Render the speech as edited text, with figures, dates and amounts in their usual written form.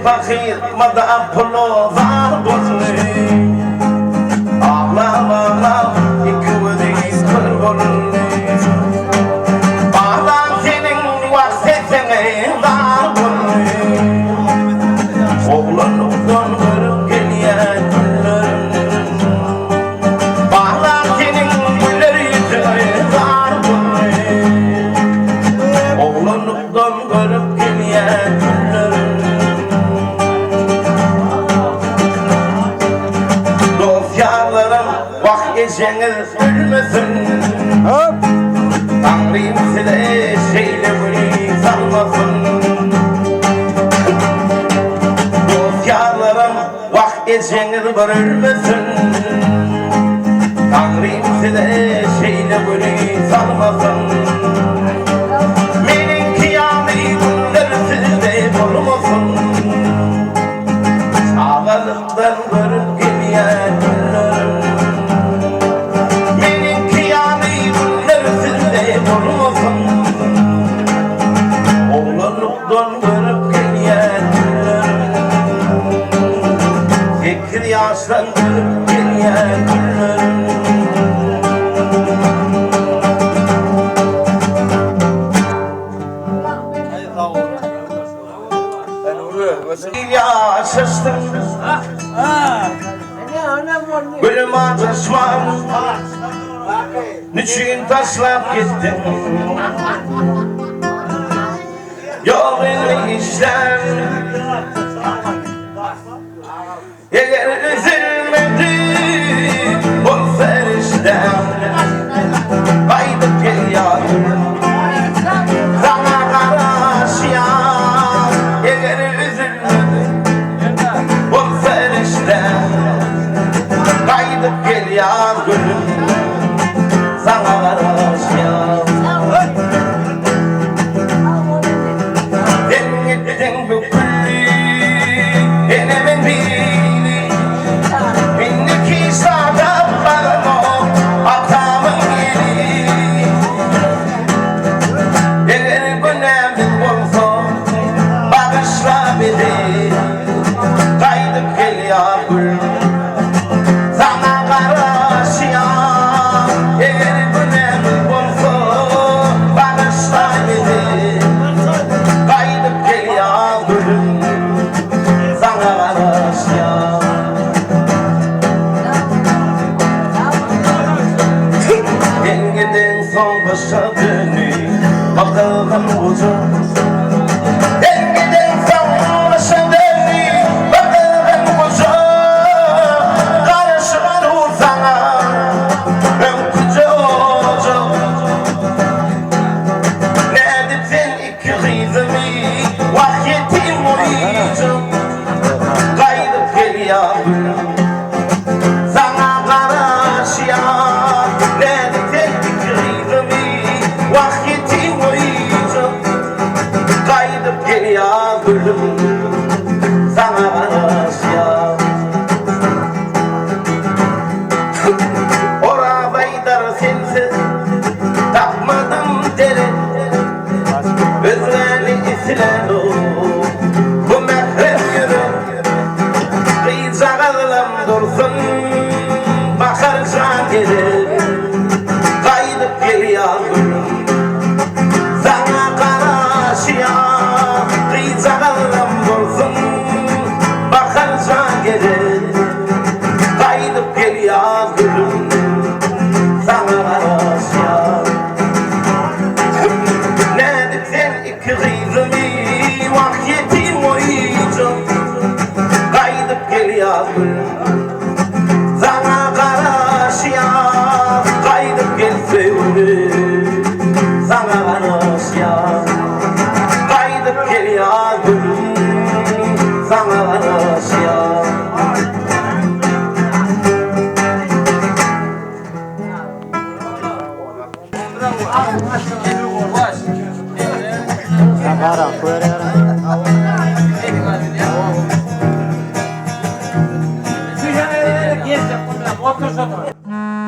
fakir mada pulu var bolne ağlam ağlam ikimiz kır bolne ağlam senin vaksetine dar bolne oğlanlıktan görüp geliyen günlerin ağlam senin güller yüzüne dar bolne oğlanlıktan görüp geliyen günlerin Geceniz ölmesin Tanrım size şeyle bunu sanmasın Dostlarım vak geceniz bir ölmesin Tanrım size şeyle bunu sanmasın Benim kıyamı günler sizde bulmasın Sağlıktan görüp geliyen günlerim Oğlanlıktan görüp geliyen Tekir yaştan görüp geliyen Yaşastım Gülüm adışmam Niçin taşlap gittin Yolunu işler Eğer üzülmedi Bu ferişten Kaydıp gel yarım Sana karışyan Eğer üzülmedi Bu ferişten Kaydıp gel yarım Sana karışyan Bakalım uzun Dengeden savunmasın deni Bakalım uzun Karışma dur sana Önküce olacak Neredetsin iki kızımı Vahyetim uyuyacak Kaydıp gel yavrum Sana karşı ya Neredetsin iki kızımı Vahyetim Kaydıp gel yavrum Sana karışya Orabaydar sensiz Tapmadım dere Özlemi islen o Bu mehrem yürü Kıyacak ağlam dursun Bakarsan gelir Kaydıp gel yavrum Sana karşıya Kıyacak ağlam dursun Bakarsan gelir Kaydıp gel yavrum Sana karşıya Ne diksen iki kızımı Vahyetim uyuyacak Kaydıp gel yavrum Sana karşıya Kaydıp gel sevdim Sana karşıya Kaydıp gel yavrum Sana karşıya Agora, foi Motor